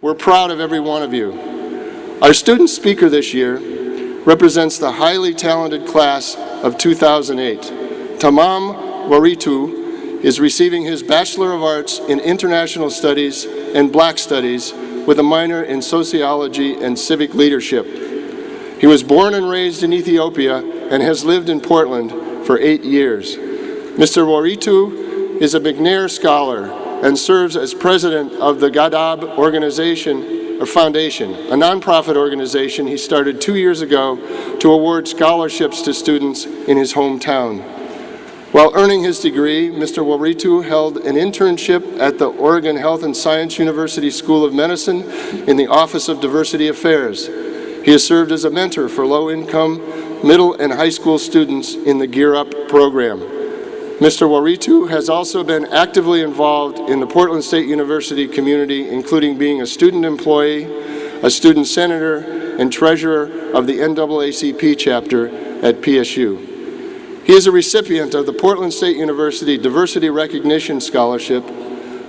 We're proud of every one of you. Our student speaker this year represents the highly talented class of 2008. Tamam Waritu is receiving his Bachelor of Arts in International Studies and Black Studies with a minor in Sociology and Civic Leadership. He was born and raised in Ethiopia and has lived in Portland for 8 years. Mr. Waritu is a McNair Scholar and serves as president of the Gadab Foundation, a nonprofit organization he started 2 years ago to award scholarships to students in his hometown. While earning his degree, Mr. Waritu held an internship at the Oregon Health and Science University School of Medicine in the Office of Diversity Affairs. He has served as a mentor for low-income middle and high school students in the Gear Up program. Mr. Waritu has also been actively involved in the Portland State University community, including being a student employee, a student senator, and treasurer of the NAACP chapter at PSU. He is a recipient of the Portland State University Diversity Recognition Scholarship,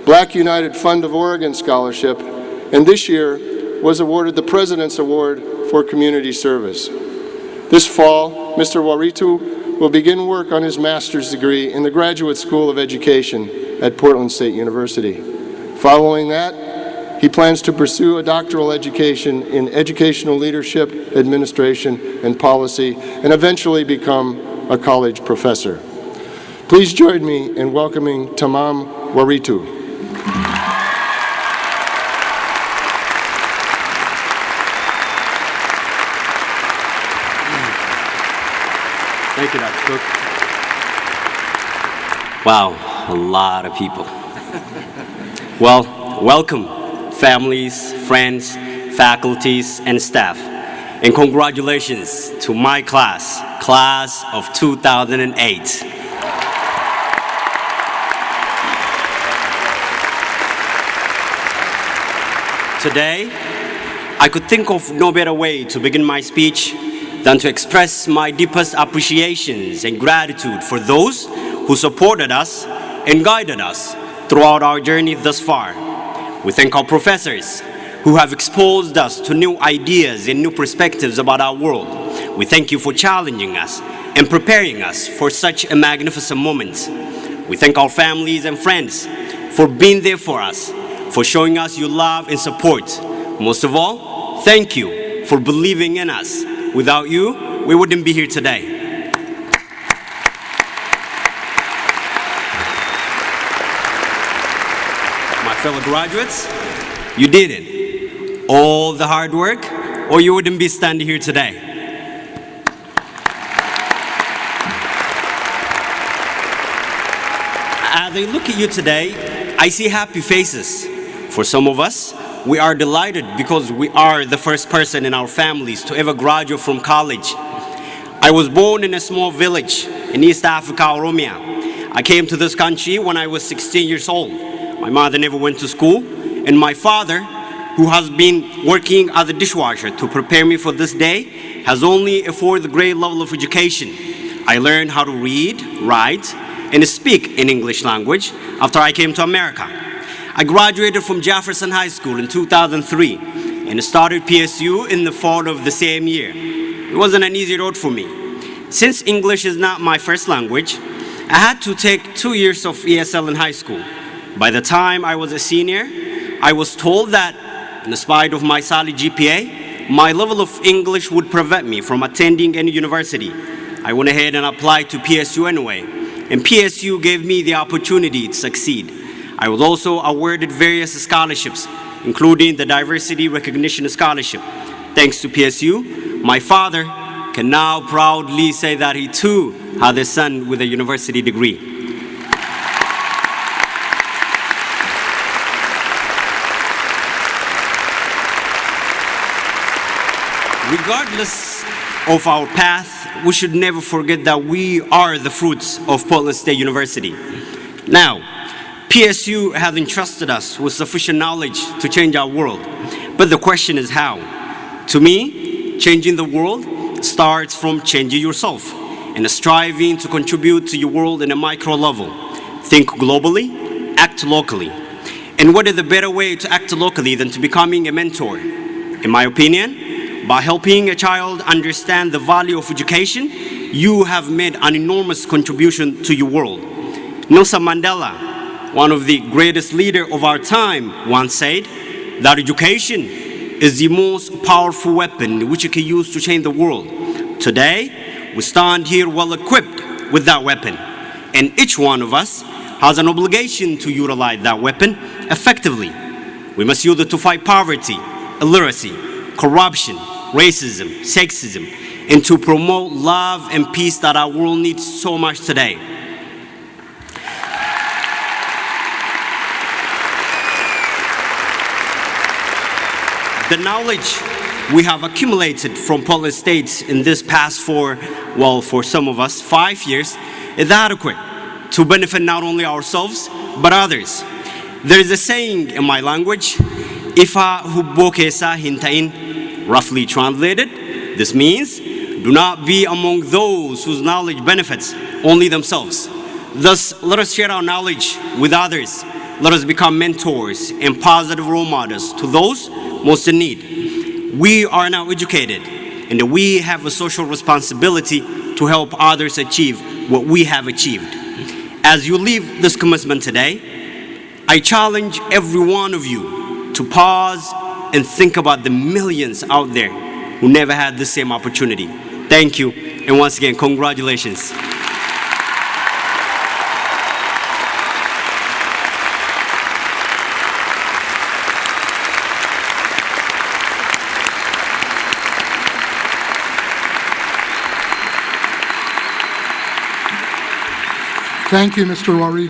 Black United Fund of Oregon Scholarship, and this year was awarded the President's Award for Community Service. This fall, Mr. Waritu will begin work on his master's degree in the Graduate School of Education at Portland State University. Following that, he plans to pursue a doctoral education in educational leadership, administration, and policy, and eventually become a college professor. Please join me in welcoming Tamam Waritu. Thank you, Dr. Cook. Wow, a lot of people. Well, welcome, families, friends, faculties, and staff. And congratulations to my class of 2008. Today, I could think of no better way to begin my speech than to express my deepest appreciations and gratitude for those who supported us and guided us throughout our journey thus far. We thank our professors who have exposed us to new ideas and new perspectives about our world. We thank you for challenging us and preparing us for such a magnificent moment. We thank our families and friends for being there for us, for showing us your love and support. Most of all, thank you for believing in us. Without you, we wouldn't be here today. My fellow graduates, you did it. All the hard work, or you wouldn't be standing here today. As I look at you today, I see happy faces. For some of us, we are delighted because we are the first person in our families to ever graduate from college. I was born in a small village in East Africa, Oromia. I came to this country when I was 16 years old. My mother never went to school, and my father, who has been working as a dishwasher to prepare me for this day, has only a 4th grade level of education. I learned how to read, write, and speak in English language after I came to America. I graduated from Jefferson High School in 2003 and started PSU in the fall of the same year. It wasn't an easy road for me. Since English is not my first language, I had to take 2 years of ESL in high school. By the time I was a senior, I was told that in spite of my solid GPA, my level of English would prevent me from attending any university. I went ahead and applied to PSU anyway, and PSU gave me the opportunity to succeed. I was also awarded various scholarships, including the Diversity Recognition Scholarship. Thanks to PSU, my father can now proudly say that he too had a son with a university degree. Regardless of our path, we should never forget that we are the fruits of Portland State University. Now, PSU has entrusted us with sufficient knowledge to change our world. But the question is how? To me, changing the world starts from changing yourself and striving to contribute to your world in a micro level. Think globally, act locally. And what is the better way to act locally than to becoming a mentor? In my opinion, by helping a child understand the value of education, you have made an enormous contribution to your world. Nelson Mandela, one of the greatest leaders of our time, once said that education is the most powerful weapon which you can use to change the world. Today, we stand here well equipped with that weapon, and each one of us has an obligation to utilize that weapon effectively. We must use it to fight poverty, illiteracy, corruption, racism, sexism, and to promote love and peace that our world needs so much today. The knowledge we have accumulated from Portland State in this past for some of us, 5 years, is adequate to benefit not only ourselves, but others. There is a saying in my language, Ifa hubboke sa hintain, roughly translated, this means, do not be among those whose knowledge benefits only themselves. Thus, let us share our knowledge with others. Let us become mentors and positive role models to those most in need. We are now educated, and we have a social responsibility to help others achieve what we have achieved. As you leave this commencement today, I challenge every one of you to pause and think about the millions out there who never had the same opportunity. Thank you, and once again, congratulations. Thank you, Mr. Waritu.